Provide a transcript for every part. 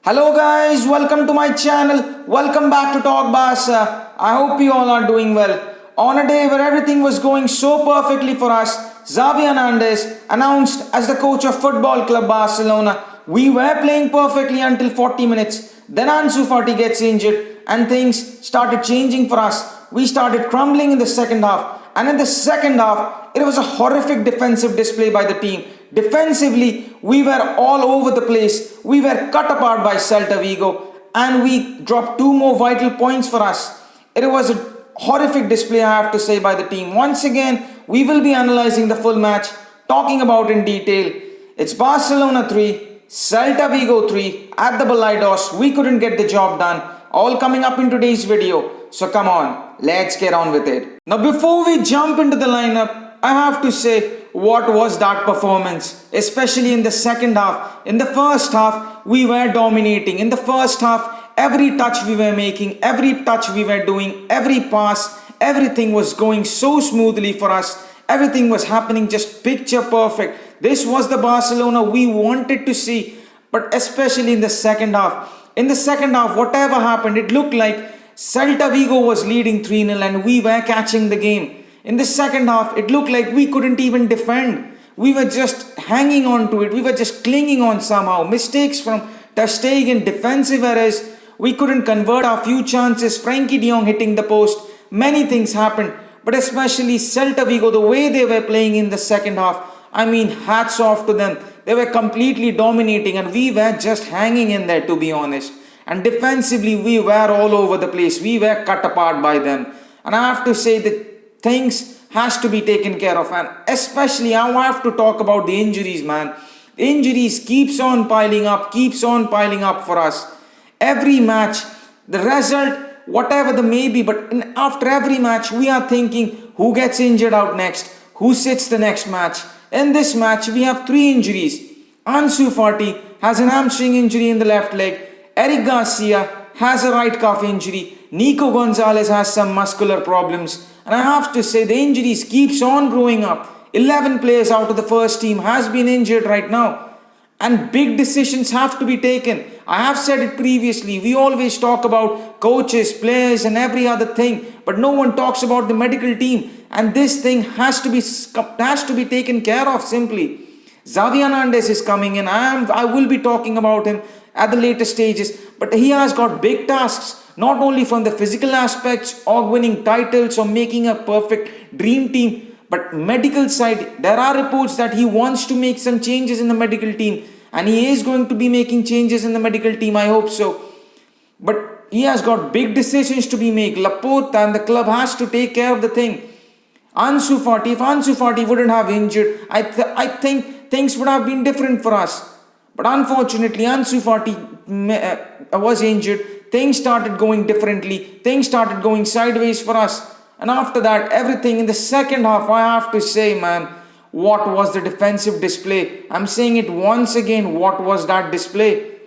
Hello guys, welcome to my channel. Welcome back to Talk Barca. I hope you all are doing well. On a day where everything was going so perfectly for us, Xavi Hernandez announced as the coach of Football Club Barcelona. We were playing perfectly until 40 minutes. Then Ansu gets injured and things started changing for us. We started crumbling in the second half. And in the second half, it was a horrific defensive display by the team. Defensively, we were all over the place. We were cut apart by Celta Vigo and we dropped two more vital points for us. It was a horrific display, I have to say, by the team. Once again, we will be analyzing the full match, talking about in detail. It's Barcelona 3, Celta Vigo 3 at the Balaidos. We couldn't get the job done. All coming up in today's video. So come on, let's get on with it. Now before we jump into the lineup, I have to say, what was that performance? Especially in the second half. In the first half, we were dominating. In the first half, every touch we were making, every touch we were doing, every pass, everything was going so smoothly for us. Everything was happening just picture perfect. This was the Barcelona we wanted to see. But especially in the second half. In the second half, whatever happened, it looked like Celta Vigo was leading 3-0 and we were catching the game. In the second half, it looked like we couldn't even defend. We were just hanging on to it. We were just clinging on somehow. Mistakes from Ter Stegen, defensive errors. We couldn't convert our few chances. Frenkie de Jong hitting the post. Many things happened. But especially Celta Vigo, the way they were playing in the second half. I mean, hats off to them. They were completely dominating and we were just hanging in there, to be honest. And defensively, we were all over the place. We were cut apart by them. And I have to say that things has to be taken care of, and especially I have to talk about the injuries, man. The injuries keeps on piling up for us. Every match, the result, whatever the may be, but after every match, we are thinking who gets injured out next, who sits the next match. In this match, we have 3 injuries. Ansu has an hamstring injury in the left leg. Eric Garcia has a right calf injury. Nico Gonzalez has some muscular problems. And I have to say the injuries keeps on growing up. 11 players out of the first team has been injured right now. And big decisions have to be taken. I have said it previously. We always talk about coaches, players and every other thing. But no one talks about the medical team. And this thing has to be taken care of simply. Xavi Hernandez is coming in. I will be talking about him at the later stages. But he has got big tasks. Not only from the physical aspects or winning titles or making a perfect dream team, but medical side, there are reports that he wants to make some changes in the medical team and he is going to be making changes in the medical team, I hope so. But he has got big decisions to be made. Laporte and the club has to take care of the thing. If Ansu wouldn't have injured, I think things would have been different for us. But unfortunately, Ansu was injured. Things started going differently. Things started going sideways for us. And after that, everything in the second half, I have to say, man, what was the defensive display? I'm saying it once again, what was that display?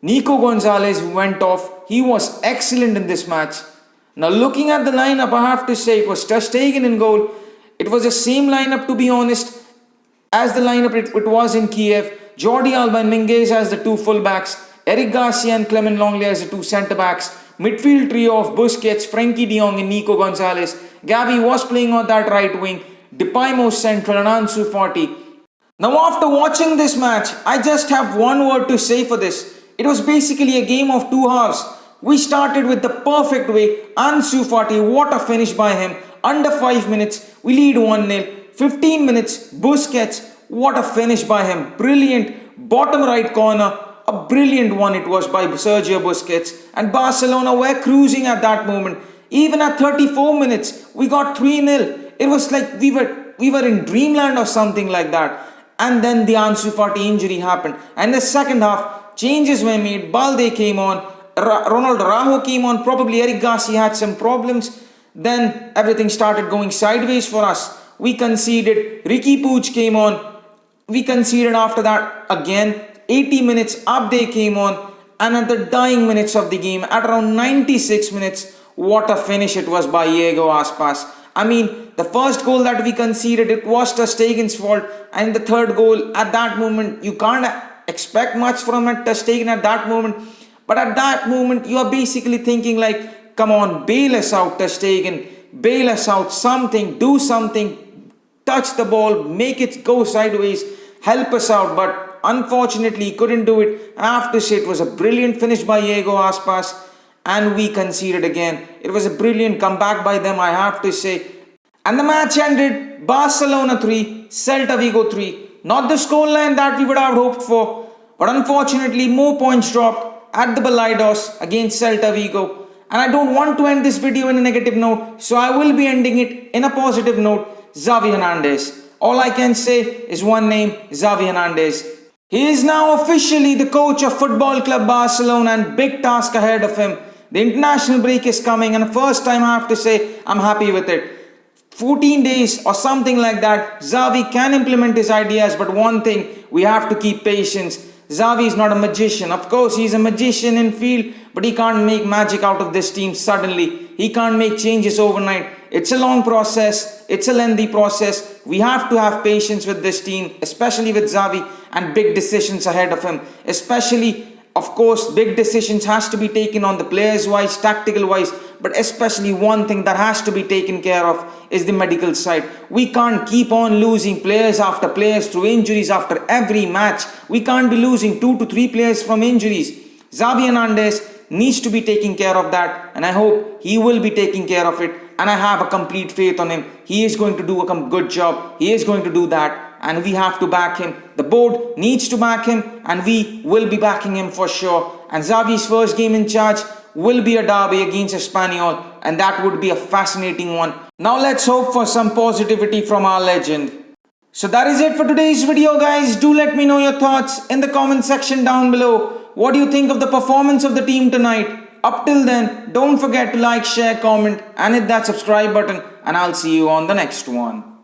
Nico Gonzalez went off. He was excellent in this match. Now looking at the lineup, I have to say it was Ter Stegen in goal. It was the same lineup, to be honest, as the lineup it was in Kiev. Jordi Alba and Minguez as the 2 fullbacks. Eric Garcia and Clement Longley as the 2 centre-backs. Midfield trio of Busquets, Frenkie de Jong and Nico Gonzalez. Gavi was playing on that right wing. Depay most central and Ansu Now after watching this match, I just have one word to say for this. It was basically a game of 2 halves. We started with the perfect way. Ansu what a finish by him. Under 5 minutes, we lead 1-0. 15 minutes, Busquets, what a finish by him. Brilliant. Bottom right corner. A brilliant one it was by Sergio Busquets. And Barcelona were cruising at that moment. Even at 34 minutes, we got 3-0. It was like we were in dreamland or something like that. And then the Ansu injury happened. And the second half, changes were made. Balde came on. Ronald Araujo came on. Probably Eric Garcia had some problems. Then everything started going sideways for us. We conceded. Ricky Puig came on. We conceded after that again. 80 minutes, Uptill came on, and at the dying minutes of the game, at around 96 minutes, what a finish it was by Diego Aspas. I mean, the first goal that we conceded, it was Ter Stegen's fault, and the third goal, at that moment, you can't expect much from Ter Stegen at that moment. But at that moment, you are basically thinking like, come on, bail us out, Ter Stegen. Bail us out, something, do something, touch the ball, make it go sideways, help us out. But unfortunately, he couldn't do it. I have to say, it was a brilliant finish by Iago Aspas, and we conceded again. It was a brilliant comeback by them, I have to say. And the match ended Barcelona 3, Celta Vigo 3. Not the scoreline that we would have hoped for, but unfortunately, more points dropped at the Balaidos against Celta Vigo. And I don't want to end this video in a negative note, so I will be ending it in a positive note. Xavi Hernandez. All I can say is one name, Xavi Hernandez. He is now officially the coach of Football Club Barcelona, and big task ahead of him. The international break is coming, and the first time I have to say I'm happy with it. 14 days or something like that, Xavi can implement his ideas, but one thing, we have to keep patience. Xavi is not a magician. Of course, he's a magician in field, but he can't make magic out of this team suddenly. He can't make changes overnight. It's a long process. It's a lengthy process. We have to have patience with this team, especially with Xavi, and big decisions ahead of him. Especially, of course, big decisions has to be taken on the players-wise, tactical-wise, but especially one thing that has to be taken care of is the medical side. We can't keep on losing players after players through injuries after every match. We can't be losing 2 to 3 players from injuries. Xavi Hernandez needs to be taking care of that, and I hope he will be taking care of it, and I have a complete faith on him. He is going to do a good job. He is going to do that, and we have to back him. The board needs to back him, and we will be backing him for sure. And Xavi's first game in charge will be a derby against Espanyol, and that would be a fascinating one. Now let's hope for some positivity from our legend. So that is it for today's video, guys. Do let me know your thoughts in the comment section down below. What do you think of the performance of the team tonight? Up till then, don't forget to like, share, comment, and hit that subscribe button, and I'll see you on the next one.